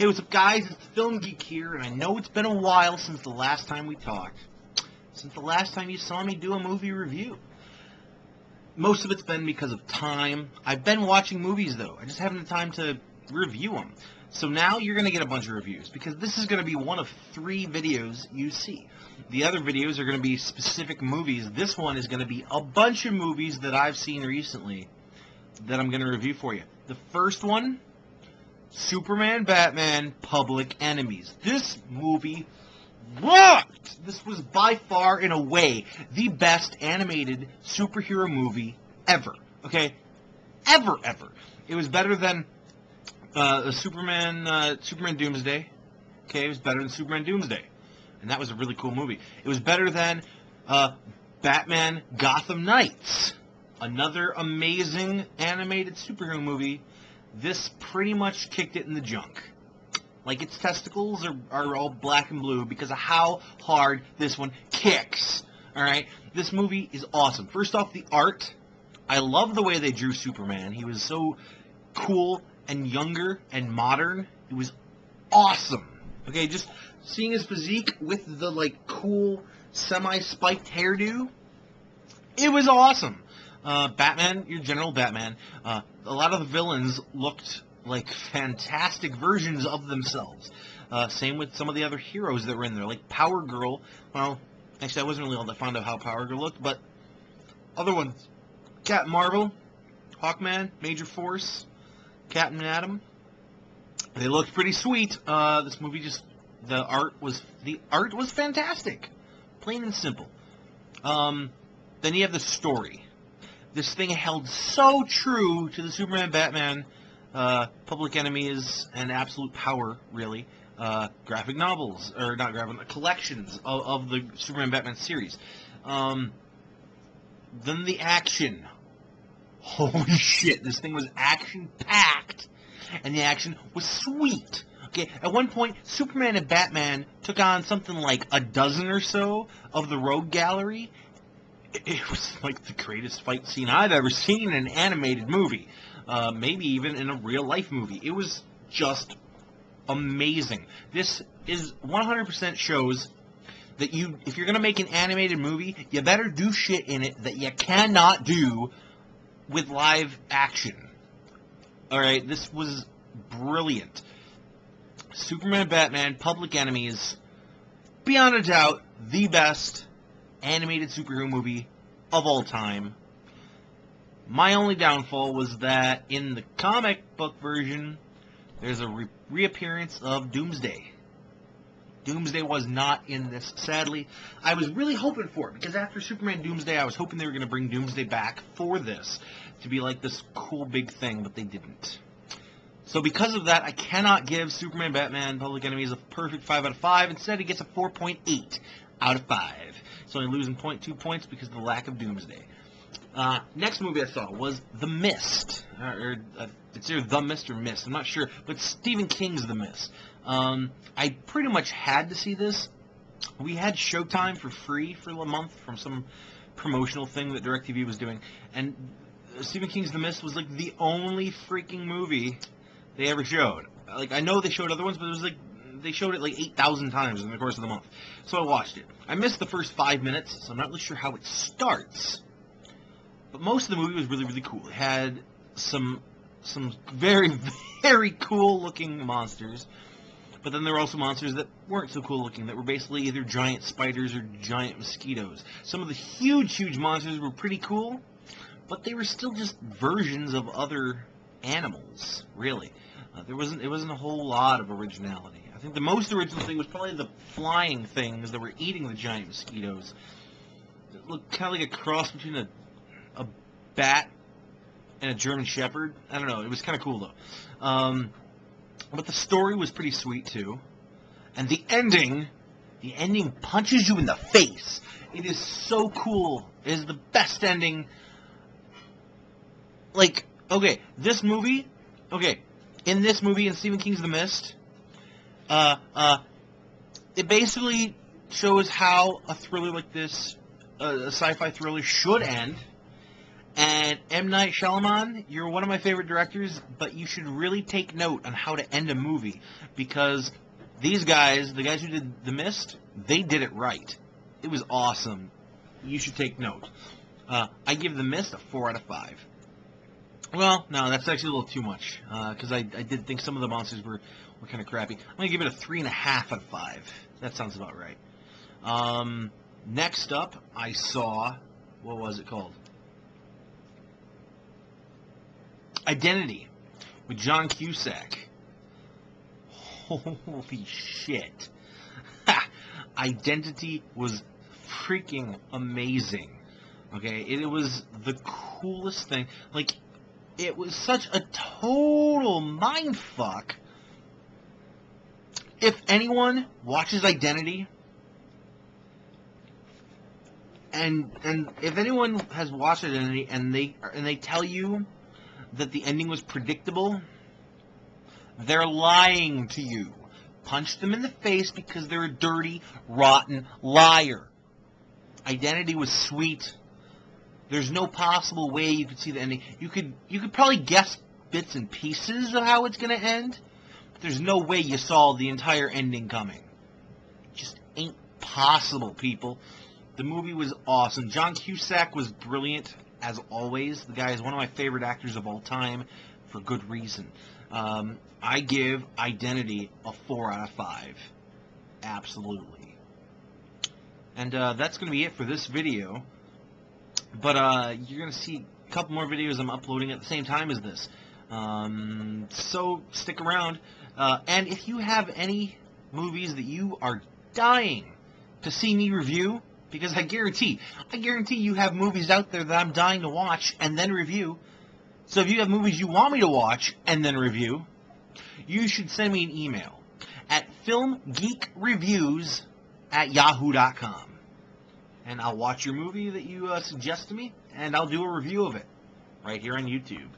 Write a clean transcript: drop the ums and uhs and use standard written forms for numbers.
Hey, what's up, guys? It's the Film Geek here, and I know it's been a while since the last time we talked. Since the last time you saw me do a movie review. Most of it's been because of time. I've been watching movies, though. I just haven't had time to review them. So now you're going to get a bunch of reviews, because this is going to be one of 3 videos you see. The other videos are going to be specific movies. This one is going to be a bunch of movies that I've seen recently that I'm going to review for you. The first one, Superman, Batman, Public Enemies. This movie rocked! This was by far, in a way, the best animated superhero movie ever. Okay? Ever. It was better than Superman Doomsday. Okay, it was better than Superman Doomsday. And that was a really cool movie. It was better than Batman Gotham Knights. Another amazing animated superhero movie. This pretty much kicked it in the junk. Like, its testicles are all black and blue because of how hard this one kicks. Alright? This movie is awesome. First off, the art. I love the way they drew Superman. He was so cool and younger and modern. It was awesome. Okay, just seeing his physique with the, like, cool semi-spiked hairdo. It was awesome. Batman, your general Batman, a lot of the villains looked like fantastic versions of themselves. Same with some of the other heroes that were in there, like Power Girl. Well, actually, I wasn't really all that fond of how Power Girl looked, but other ones, Captain Marvel, Hawkman, Major Force, Captain Atom. They looked pretty sweet. This movie the art was fantastic, plain and simple. Then you have the story. This thing held so true to the Superman, Batman, Public Enemies, and Absolute Power, really, graphic novels, or not graphic, collections of the Superman, Batman series. Then the action. Holy shit, this thing was action-packed, and the action was sweet. Okay, at one point, Superman and Batman took on something like a dozen or so of the Rogue Gallery. It was like the greatest fight scene I've ever seen in an animated movie. Maybe even in a real-life movie. It was just amazing. This is 100% shows that if you're going to make an animated movie, you better do shit in it that you cannot do with live action. Alright, this was brilliant. Superman, Batman, Public Enemies, beyond a doubt, the best animated superhero movie of all time. My only downfall was that in the comic book version, there's a reappearance of Doomsday. Doomsday was not in this, sadly. I was really hoping for it, because after Superman Doomsday, I was hoping they were going to bring Doomsday back for this, to be like this cool big thing, but they didn't. So because of that, I cannot give Superman, Batman, Public Enemies a perfect 5 out of 5. Instead, it gets a 4.8 out of 5. It's only losing 0.2 points because of the lack of Doomsday. Next movie I saw was The Mist. It's either The Mist or Mist, I'm not sure. But Stephen King's The Mist. I pretty much had to see this. We had Showtime for free for a month from some promotional thing that DirecTV was doing. And Stephen King's The Mist was like the only freaking movie they ever showed. Like, I know they showed other ones, but it was like they showed it like 8,000 times in the course of the month. So I watched it. I missed the first 5 minutes, so I'm not really sure how it starts. But most of the movie was really, really cool. It had some very, very cool-looking monsters. But then there were also monsters that weren't so cool-looking, that were basically either giant spiders or giant mosquitoes. Some of the huge, huge monsters were pretty cool, but they were still just versions of other animals, really. It wasn't a whole lot of originality. I think the most original thing was probably the flying things that were eating the giant mosquitoes. It looked kind of like a cross between a bat and a German Shepherd. I don't know. It was kind of cool, though. But the story was pretty sweet, too. And the ending punches you in the face. It is so cool. It is the best ending. Like, okay, this movie, in this movie, in Stephen King's The Mist, it basically shows how a thriller like this, a sci-fi thriller, should end. And M. Night Shyamalan, you're one of my favorite directors, but you should really take note on how to end a movie, because these guys, the guys who did The Mist, they did it right. It was awesome. You should take note. I give The Mist a 4 out of 5. Well, no, that's actually a little too much, because I did think some of the monsters were kind of crappy. I'm going to give it a 3.5 out of 5. That sounds about right. Next up, I saw, what was it called? Identity, with John Cusack. Holy shit. Identity was freaking amazing. Okay, it was the coolest thing. Like, it was such a total mindfuck. If anyone watches Identity, and if anyone has watched Identity and they tell you that the ending was predictable, they're lying to you. Punch them in the face, because they're a dirty, rotten liar. Identity was sweet. There's no possible way you could see the ending. You could probably guess bits and pieces of how it's going to end, but there's no way you saw the entire ending coming. It just ain't possible, people. The movie was awesome. John Cusack was brilliant, as always. The guy is one of my favorite actors of all time, for good reason. I give Identity a 4 out of 5. Absolutely. And that's going to be it for this video. But you're going to see a couple more videos I'm uploading at the same time as this. So stick around. And if you have any movies that you are dying to see me review, because I guarantee you have movies out there that I'm dying to watch and then review. So if you have movies you want me to watch and then review, you should send me an email at filmgeekreviews@yahoo.com. And I'll watch your movie that you suggest to me, and I'll do a review of it right here on YouTube.